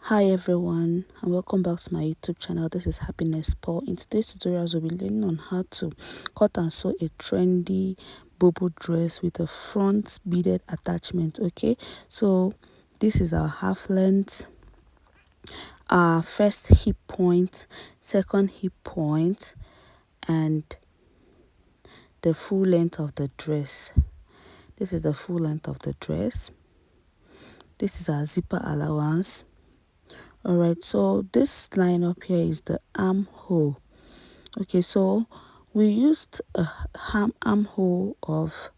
Hi everyone, and welcome back to my YouTube channel. This is Happiness Paul. In today's tutorials we'll be learning on how to cut and sew a trendy bubu dress with a front beaded attachment. Okay, so this is our half length, our first hip point, second hip point, and the full length of the dress. This is the full length of the dress. This is our zipper allowance. Alright, so this line up here is the armhole. Okay, so we used a armhole of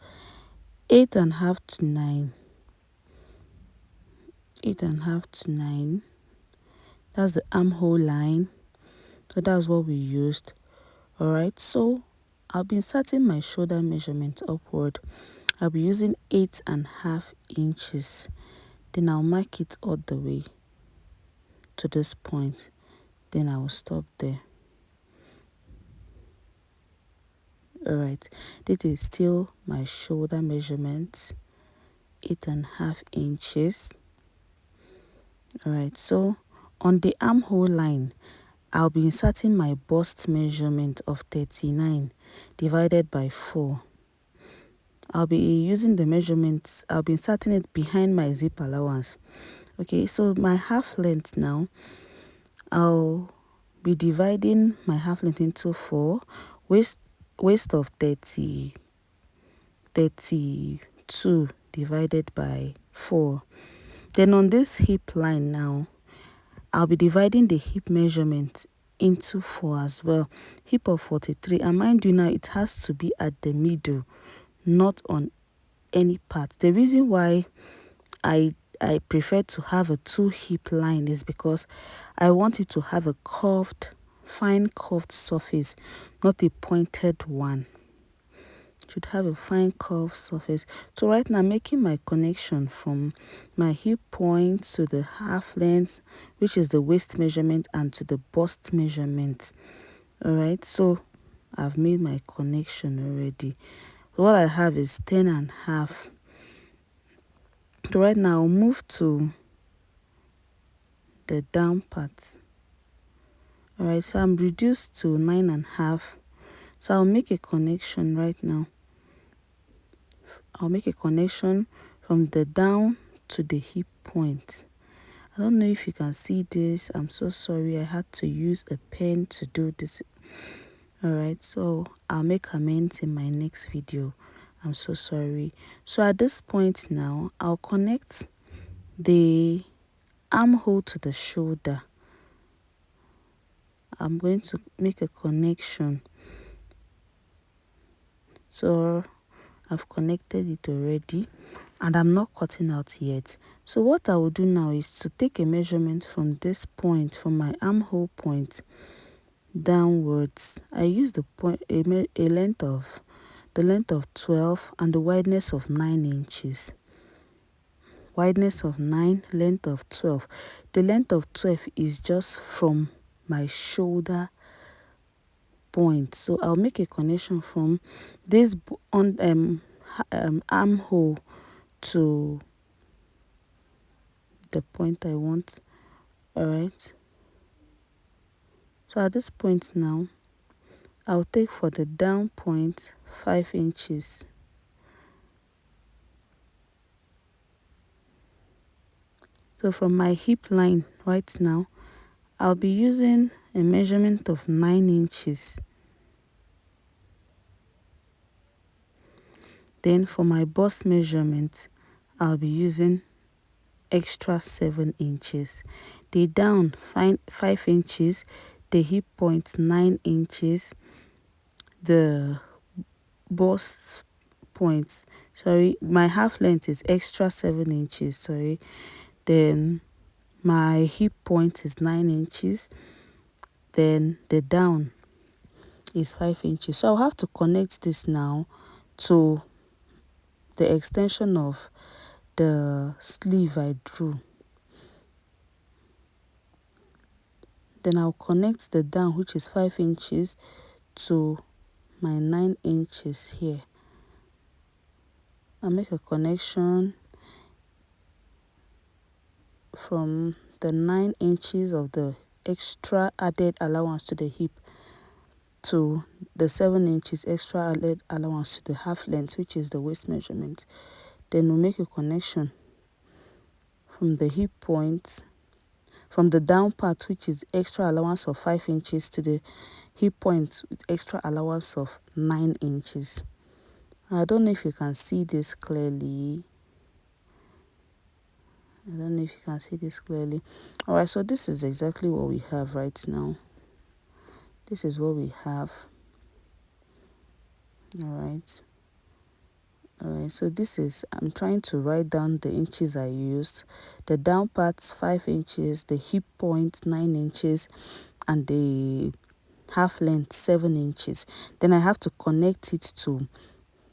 8.5 to 9. 8.5 to 9. That's the armhole line. So that's what we used. Alright, so I'll be inserting my shoulder measurement upward. I'll be using 8.5 inches. Then I'll mark it all the way to this point. Then I will stop there. Alright, this is still my shoulder measurement, 8.5 inches. Alright, so on the armhole line, I'll be inserting my bust measurement of 39 divided by 4. I'll be using the measurements, I'll be inserting it behind my zip allowance. Okay, so my half length now, I'll be dividing my half length into 4, waist of 32 divided by 4. Then on this hip line now, I'll be dividing the hip measurement into 4 as well. Hip of 43, and mind you now, it has to be at the middle, not on any part. The reason why I prefer to have a 2 hip line is because I want it to have a curved, fine curved surface, not a pointed one. Should have a fine curved surface. So right now I'm making my connection from my hip point to the half length, which is the waist measurement, and to the bust measurement. Alright, so I've made my connection already. So what I have is 10.5. So right now I'll move to the down part. Alright, so I'm reduced to 9.5. So I'll make a connection right now. I'll make a connection from the down to the hip point. I don't know if you can see this. I'm so sorry. I had to use a pen to do this. Alright, so I'll make amends in my next video. I'm so sorry. So at this point now, I'll connect the armhole to the shoulder. I'm going to make a connection. So I've connected it already, and I'm not cutting out yet. So what I will do now is to take a measurement from this point, from my armhole point downwards. I use the point the length of 12 and the wideness of 9 inches. Wideness of 9, length of 12. The length of 12 is just from my shoulder point. So I'll make a connection from this armhole to the point I want. Alright, so at this point now, I'll take for the down point 5 inches. So from my hip line right now, I'll be using a measurement of 9 inches. Then for my bust measurement, I'll be using extra 7 inches. The down 5 inches, the hip point 9 inches, the bust point, sorry, my half length is extra 7 inches, sorry. Then my hip point is 9 inches. Then the down is 5 inches. So I'll have to connect this now to the extension of the sleeve I drew. Then I'll connect the down, which is 5 inches, to my 9 inches here. I'll make a connection from the 9 inches of the extra added allowance to the hip to the 7 inches extra added allowance to the half length, which is the waist measurement. Then we'll make a connection from the hip point, from the down part, which is extra allowance of 5 inches, to the hip point with extra allowance of 9 inches. I don't know if you can see this clearly. Alright, so this is exactly what we have right now. This is what we have. Alright, so this is, I'm trying to write down the inches I used. The down parts 5 inches, the hip point 9 inches, and the half length 7 inches. Then I have to connect it to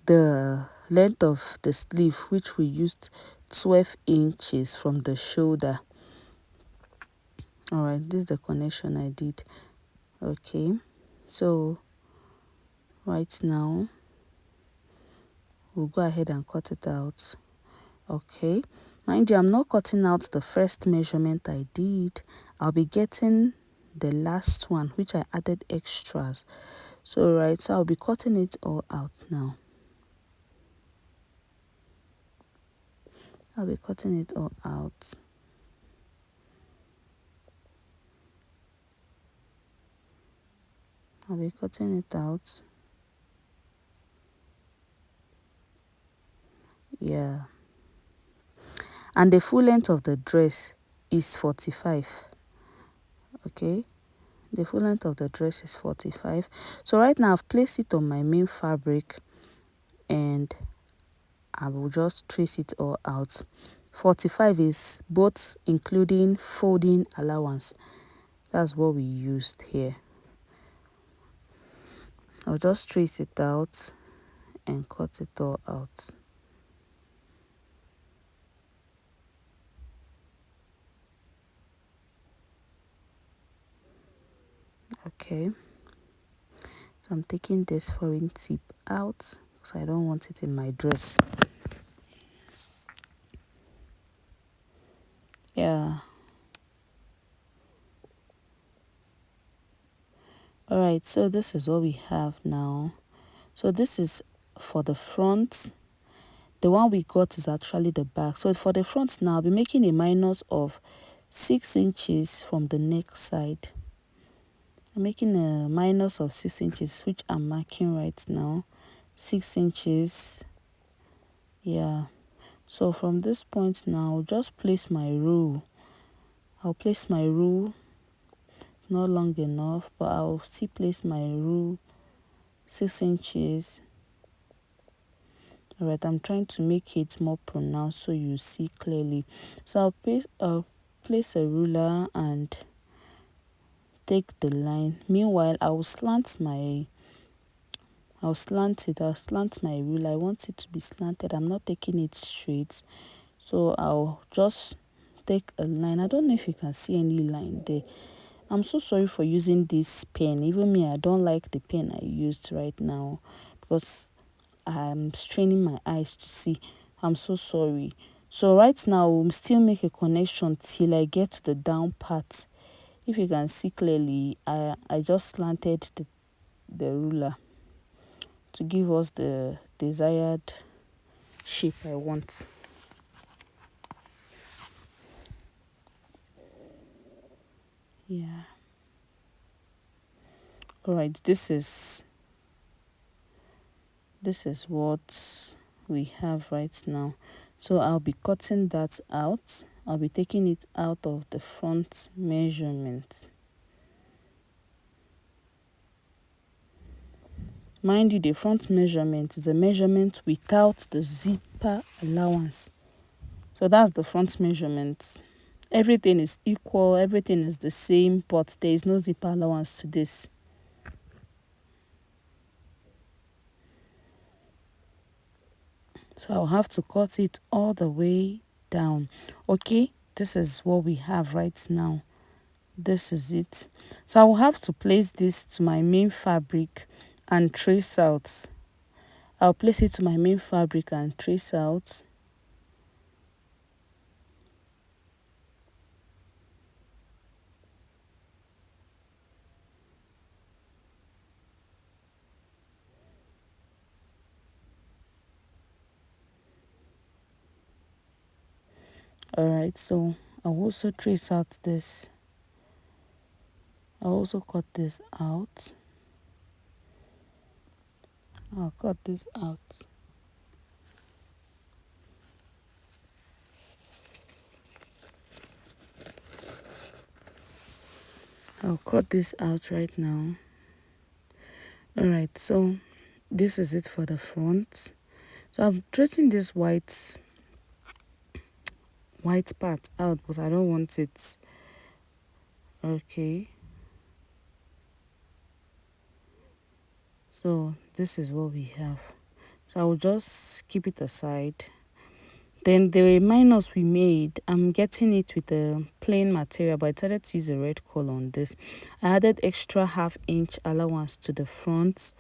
the length of the sleeve, which we used 12 inches from the shoulder. Alright, this is the connection I did. Okay, so right now we'll go ahead and cut it out. Okay, mind you, I'm not cutting out the first measurement I did. I'll be getting the last one, which I added extras. So I'll be cutting it all out now. I'll be cutting it all out. I'll be cutting it out. Yeah. And the full length of the dress is 45. Okay. The full length of the dress is 45. So right now I've placed it on my main fabric and I will just trace it all out. 45 is both including folding allowance. That's what we used here. I'll just trace it out and cut it all out. Okay, so I'm taking this foreign tip out because I don't want it in my dress. Yeah. Alright, so this is what we have now. So this is for the front. The one we got is actually the back. So for the front now, I'll be making a minus of 6 inches from the neck side. I'm making a minus of 6 inches, which I'm marking right now. 6 inches. Yeah. So from this point now, I'll just place my rule. I'll place my rule. Not long enough, but I'll still place my rule 6 inches. Alright, I'm trying to make it more pronounced so you see clearly. So I'll place a ruler and take the line. Meanwhile, I'll slant my ruler. I want it to be slanted. I'm not taking it straight. So I'll just take a line. I don't know if you can see any line there. I'm so sorry for using this pen. Even me, I don't like the pen I used right now because I'm straining my eyes to see. I'm so sorry. So right now, we'll still make a connection till I get to the down part. If you can see clearly, I just slanted the ruler to give us the desired shape I want. Yeah. Alright, this is what we have right now. So I'll be cutting that out. I'll be taking it out of the front measurement. Mind you, the front measurement is a measurement without the zipper allowance. So that's the front measurement. Everything is equal, everything is the same, but there is no zipper allowance to this. So I'll have to cut it all the way down. Okay, this is what we have right now. This is it. So I will have to place this to my main fabric and trace out. I'll place it to my main fabric and trace out. All right, so I'll also trace out this. I'll also cut this out. I'll cut this out. I'll cut this out right now. All right, so this is it for the front. So I'm tracing this white part out because I don't want it. Okay, so this is what we have. So I will just keep it aside. Then the reminders we made, I'm getting it with a plain material, but I decided to use a red color on this. I added extra half-inch allowance to the front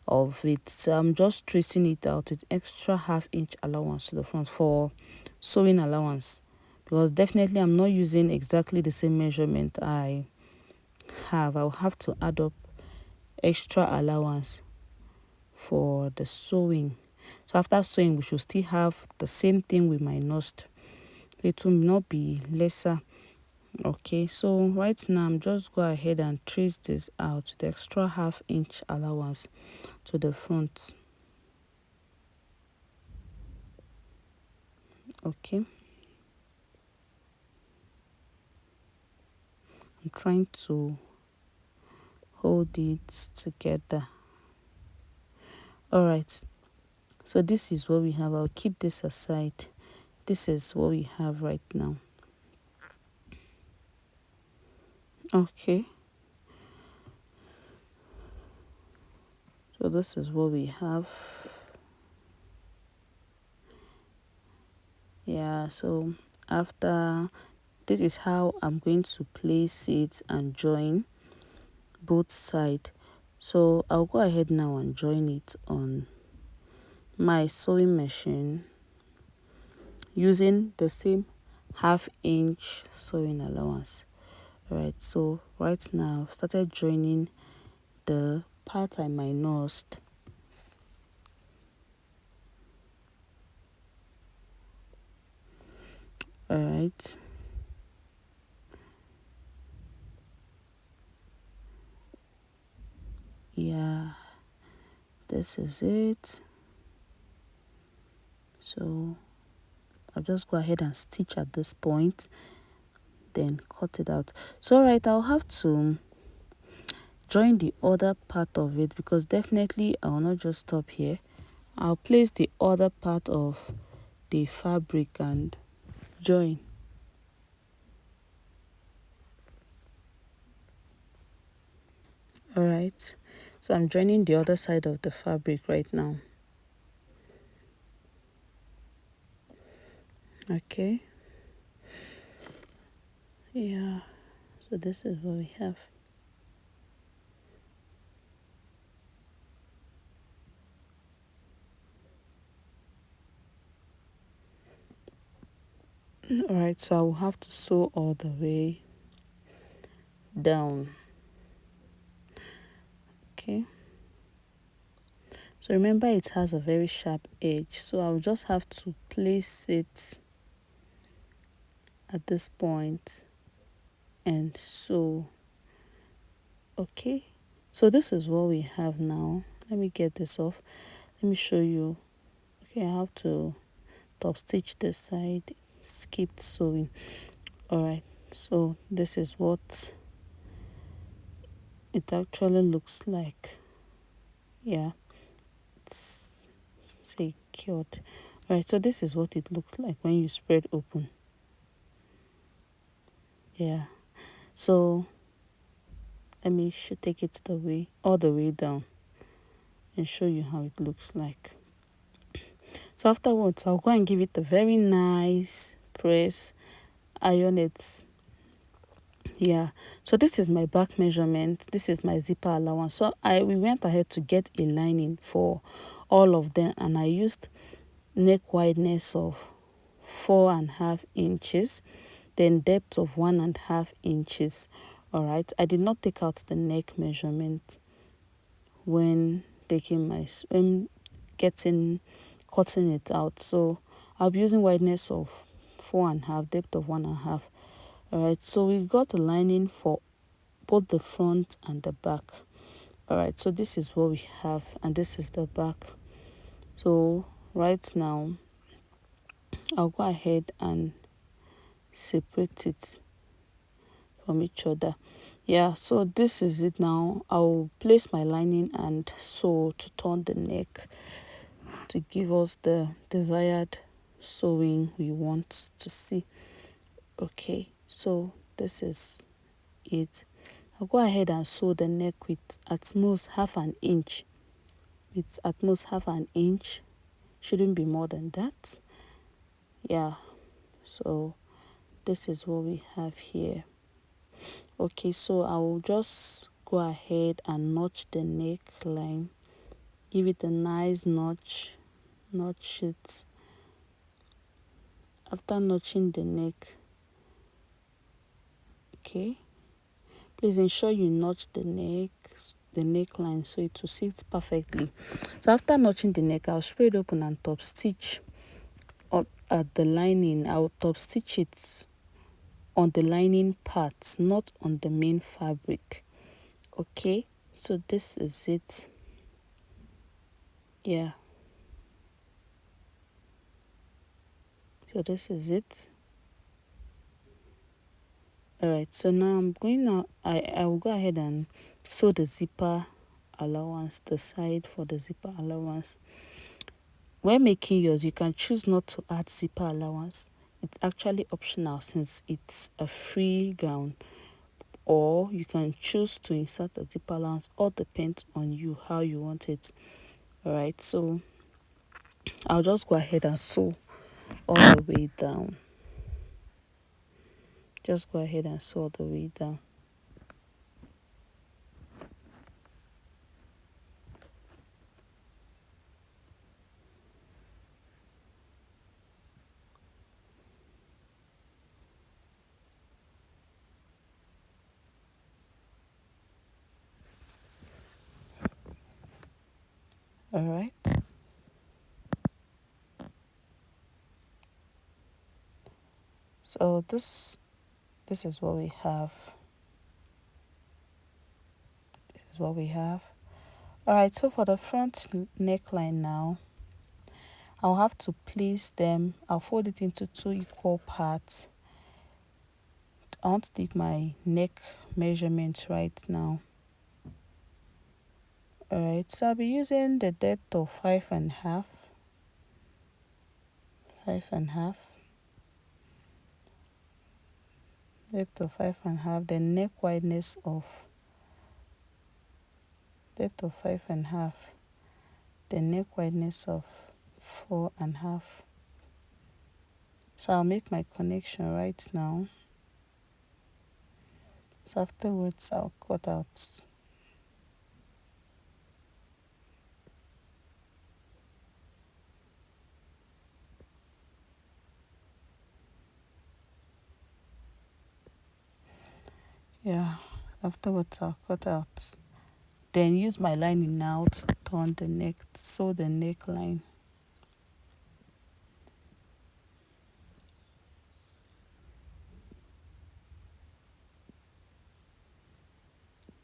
of it. So I'm just tracing it out with extra half-inch allowance to the front for sewing allowance, because definitely I'm not using exactly the same measurement I have. I'll have to add up extra allowance for the sewing. So after sewing, we should still have the same thing we minused. It will not be lesser. Okay, so right now I'm just go ahead and trace this out with extra half-inch allowance to the front. Okay, I'm trying to hold it together. All right, so this is what we have. I'll keep this aside. This is what we have right now. Okay, so this is what we have. Yeah, so after this is how I'm going to place it and join both sides. So I'll go ahead now and join it on my sewing machine using the same half-inch sewing allowance. Right, so right now I've started joining the part I minused. All right, yeah, this is it. So I'll just go ahead and stitch at this point, then cut it out. So all right, I'll have to join the other part of it, because definitely I will not just stop here. I'll place the other part of the fabric and join. All right, so I'm joining the other side of the fabric right now. Okay, yeah, so this is what we have. All right, so I will have to sew all the way down. Okay, so remember it has a very sharp edge, so I'll just have to place it at this point and sew. Okay, so this is what we have now. Let me get this off. Let me show you. Okay, I have to top stitch this side, skipped sewing. All right, so this is what it actually looks like. Yeah, it's secured. All right, so this is what it looks like when you spread open. Yeah, so let me take it all the way down and show you how it looks like. So afterwards, I'll go and give it a very nice press, iron it. Yeah, so this is my back measurement. This is my zipper allowance. So we went ahead to get a lining for all of them, and I used neck wideness of 4.5 inches, then depth of 1.5 inches. All right, I did not take out the neck measurement when cutting it out, so I'll be using wideness of 4.5, depth of 1.5. All right, so we got the lining for both the front and the back. All right, so this is what we have, and this is the back. So right now I'll go ahead and separate it from each other. Yeah, so this is it. Now I'll place my lining and sew to turn the neck to give us the desired sewing we want to see. Okay, so this is it. I'll go ahead and sew the neck with at most half an inch. It's at most half an inch, shouldn't be more than that. Yeah, so this is what we have here. Okay, so I will just go ahead and notch the neckline, give it a nice notch it. After notching the neck, okay, please ensure you notch the neckline so it will sit perfectly. So after notching the neck, I'll spray it open and top stitch up at the lining. I'll top stitch it on the lining part, not on the main fabric. Okay, so this is it. Yeah, so this is it. All right, so now I'm going now, I will go ahead and sew the zipper allowance, the side for the zipper allowance. When making yours, you can choose not to add zipper allowance. It's actually optional since it's a free gown, or you can choose to insert the zipper allowance. All depends on you how you want it. All right, so I'll just go ahead and sew all the way down. Just go ahead and sew all the way down. All right. So this is what we have. This is what we have. All right, so for the front neckline now, I'll have to place them. I'll fold it into 2 equal parts. I want to take my neck measurement right now. All right, so I'll be using the depth of 5.5, 5.5, depth of 5.5, the neck wideness of depth of 5.5, the neck wideness of 4.5. So I'll make my connection right now. So afterwards I'll cut out. Yeah, afterwards I'll cut out. Then use my lining now to turn the neck, sew the neckline.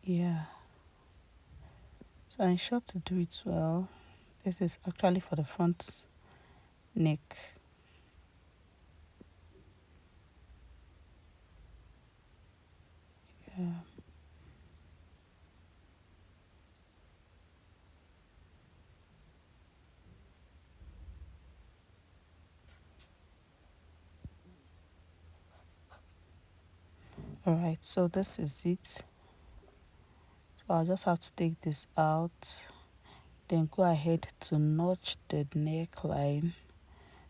Yeah. So ensure to do it well. This is actually for the front neck. Yeah. All right, so this is it. So I'll just have to take this out, then go ahead to notch the neckline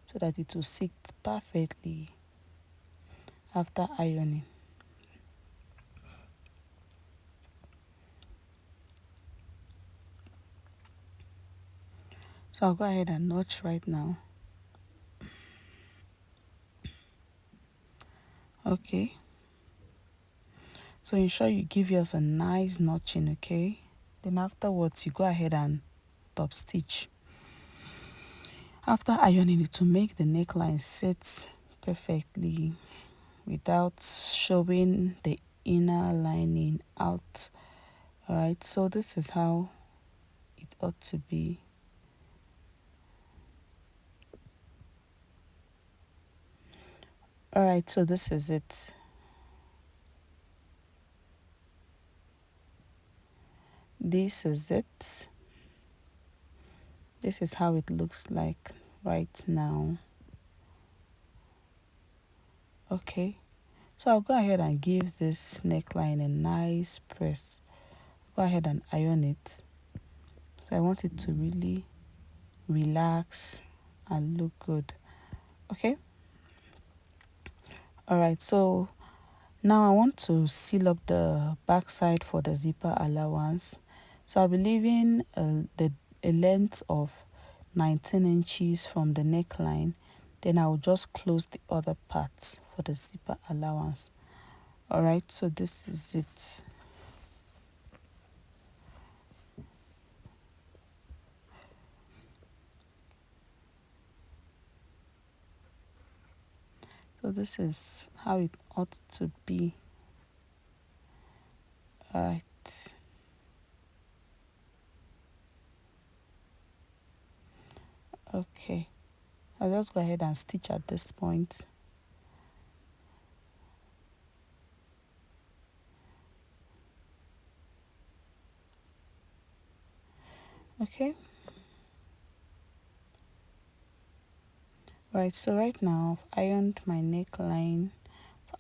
so that it will sit perfectly after ironing. So I'll go ahead and notch right now. Okay. So ensure you give yours a nice notching, okay? Then afterwards, you go ahead and top stitch. After ironing it to make the neckline sit perfectly without showing the inner lining out. All right, so this is how it ought to be. All right, so this is it. This is it. This is how it looks like right now. Okay, so I'll go ahead and give this neckline a nice press. Go ahead and iron it. So I want it to really relax and look good. Okay, all right, so now I want to seal up the back side for the zipper allowance. So I'll be leaving a length of 19 inches from the neckline. Then I'll just close the other parts for the zipper allowance. All right, so this is it. So this is how it ought to be. All right. Okay. I'll just go ahead and stitch at this point. Okay. Right, so right now I've ironed my neckline,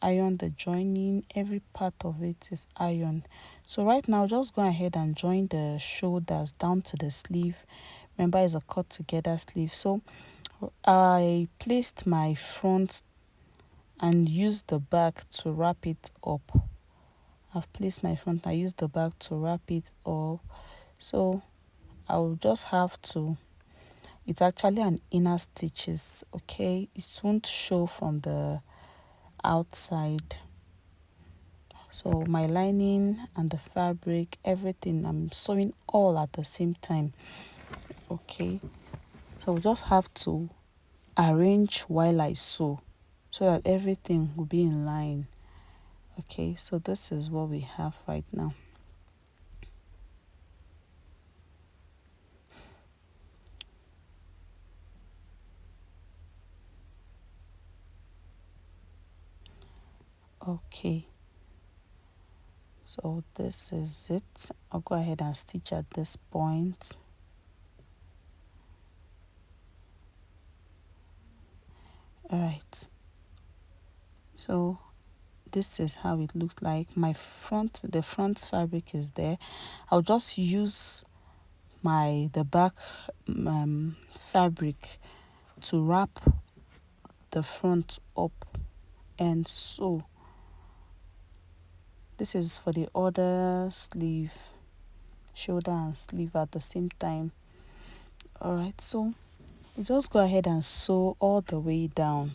ironed the joining, every part of it is ironed. So right now just go ahead and join the shoulders down to the sleeve. Remember, it's a cut together sleeve. So I placed my front and used the back to wrap it up. I've placed my front, I used the back to wrap it up. So I'll just have to, it's actually an inner stitches, okay? It won't show from the outside. So my lining and the fabric, everything, I'm sewing all at the same time. Okay, so we just have to arrange while I sew so that everything will be in line. Okay, so this is what we have right now. Okay, so this is it. I'll go ahead and stitch at this point. All right, so this is how it looks like. My front, the front fabric is there. I'll just use the back fabric to wrap the front up and sew. This is for the other sleeve, shoulder and sleeve at the same time. All right, so we just go ahead and sew all the way down.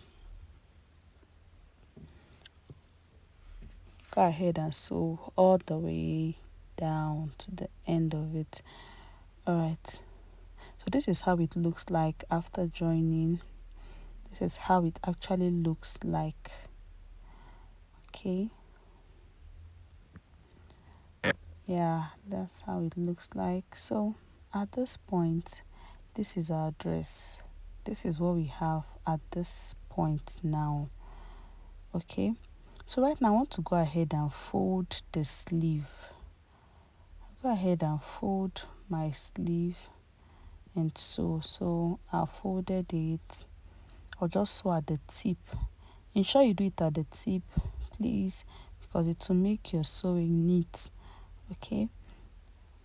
Go ahead and sew all the way down to the end of it. All right, so this is how it looks like after joining. This is how it actually looks like. Okay, yeah, that's how it looks like. So at this point, this is our dress. This is what we have at this point now. Okay, so right now I want to go ahead and fold the sleeve. Go ahead and fold my sleeve and sew. So I folded it. I'll just sew at the tip. Ensure you do it at the tip, please, because it will make your sewing neat. Okay,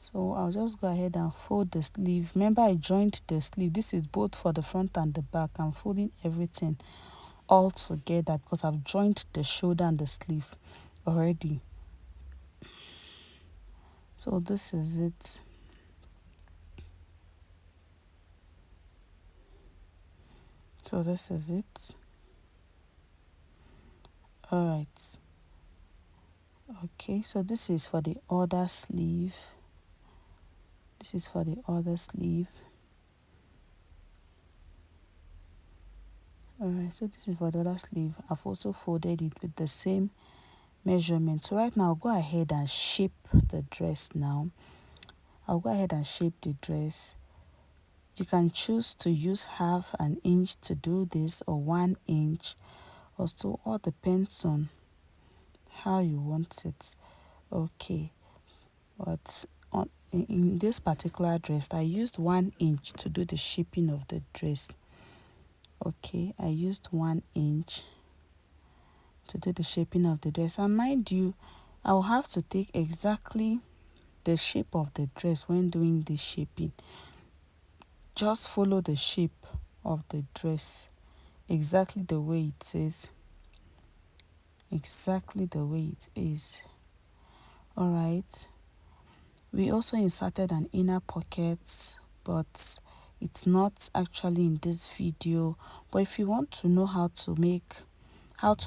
so I'll just go ahead and fold the sleeve. Remember, I joined the sleeve. This is both for the front and the back. I'm folding everything all together because I've joined the shoulder and the sleeve already. So this is it. So this is it. All right. Okay, so this is for the other sleeve. This is for the other sleeve. Alright, so this is for the other sleeve. I've also folded it with the same measurement. So right now I'll go ahead and shape the dress now. I'll go ahead and shape the dress. You can choose to use half an inch to do this or 1 inch. Also, all depends on how you want it. Okay, but in this particular dress, I used 1 inch to do the shaping of the dress. Okay, I used 1 inch to do the shaping of the dress, and mind you, I'll have to take exactly the shape of the dress when doing the shaping. Just follow the shape of the dress exactly the way it is, exactly the way it is. All right, we also inserted an inner pocket, but it's not actually in this video. But if you want to know how to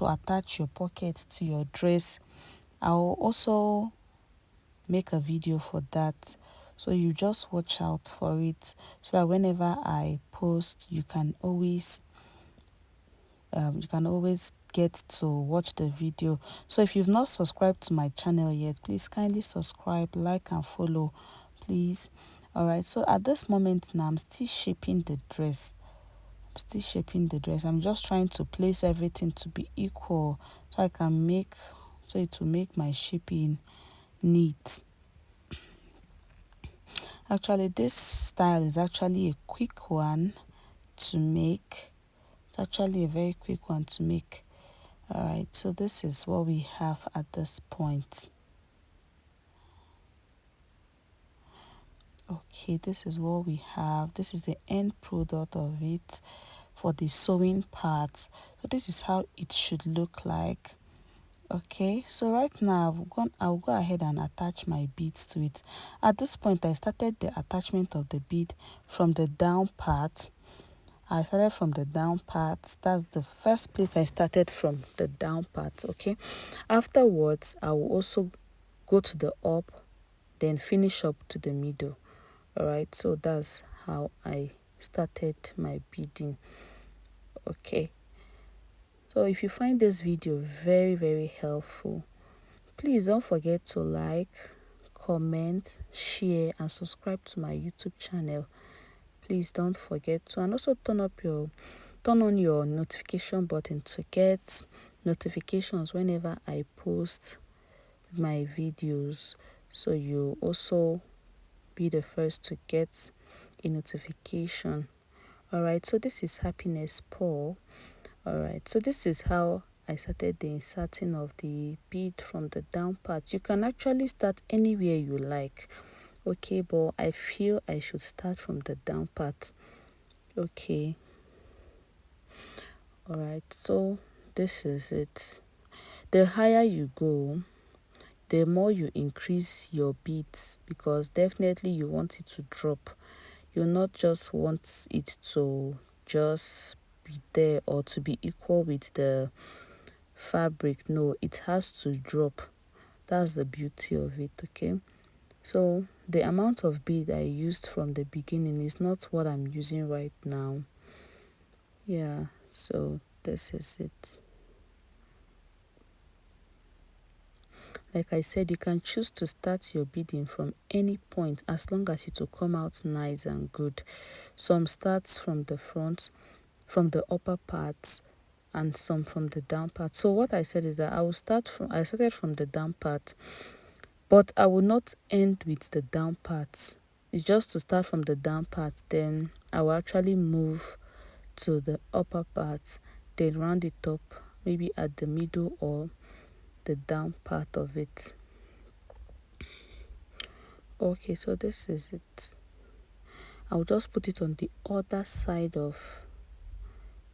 attach your pocket to your dress, I'll also make a video for that, so you just watch out for it, so that whenever I post, you can always get to watch the video. So if you've not subscribed to my channel yet, please kindly subscribe, like and follow, please. All right, so at this moment now, I'm still shaping the dress. I'm just trying to place everything to be equal, so it will make my shaping neat. Actually, this style is actually a quick one to make. It's actually a very quick one to make. All right, so this is what we have at this point. Okay, this is what we have. This is the end product of it for the sewing part. So this is how it should look like. Okay, so right now I'll go ahead and attach my beads to it. At this point, I started the attachment of the bead from the down part. I started from the down part. That's the first place I started, from the down part. Okay, afterwards I will also go to the up, then finish up to the middle. All right, so that's how I started my beading. Okay, so if you find this video very, very helpful, please don't forget to like, comment, share and subscribe to my YouTube channel. Please don't forget to, and also turn on your notification button to get notifications whenever I post my videos, so you also be the first to get a notification. All right, so this is Happiness Paul. All right, so this is how I started the inserting of the bead from the down part. You can actually start anywhere you like. Okay, but I feel I should start from the down part. Okay, all right, so this is it. The higher you go, the more you increase your beads, because definitely you want it to drop. You not just want it to just be there or to be equal with the fabric. No, it has to drop. That's the beauty of it. Okay, so the amount of bead I used from the beginning is not what I'm using right now. Yeah, so this is it. Like I said, you can choose to start your beading from any point, as long as it will come out nice and good. Some starts from the front, from the upper parts, and some from the down part. So what I said is that I started from the down part, but I will not end with the down parts. It's just to start from the down part, then I will actually move to the upper part, then round it up, maybe at the middle or the down part of it. Okay, so this is it. I'll just put it on the other side of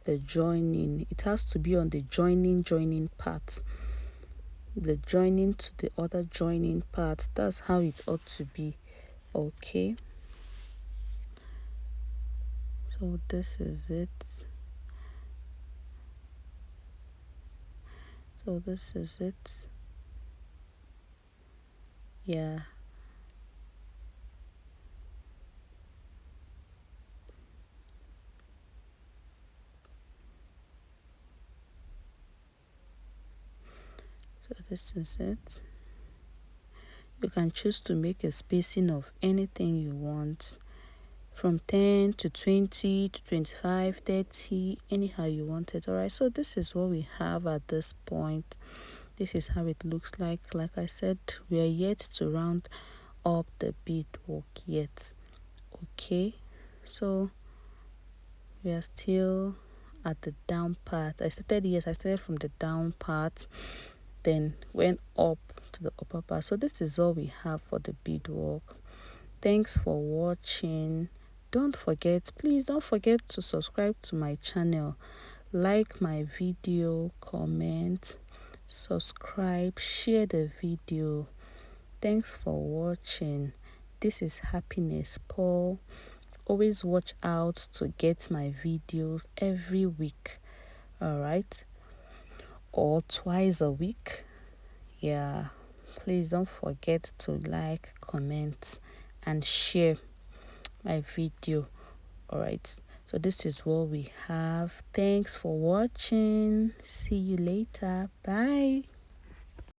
the joining. It has to be on the joining part, the joining to the other joining part. That's how it ought to be. Okay, so this is it. So this is it. Yeah, this is it. You can choose to make a spacing of anything you want, from 10 to 20 to 25, 30, anyhow you want it. All right, so this is what we have at this point. This is how it looks like. Like I said, we are yet to round up the beadwork yet. Okay, so we are still at the down part. I started from the down part, then went up to the upper part. So this is all we have for the beadwork. Thanks for watching. Please don't forget to subscribe to my channel, like my video, comment, subscribe, share the video. Thanks for watching. This is Happiness Paul. Always watch out to get my videos every week, all right, or twice a week. Yeah, please don't forget to like, comment, and share my video. All right, so this is what we have. Thanks for watching. See you later. Bye.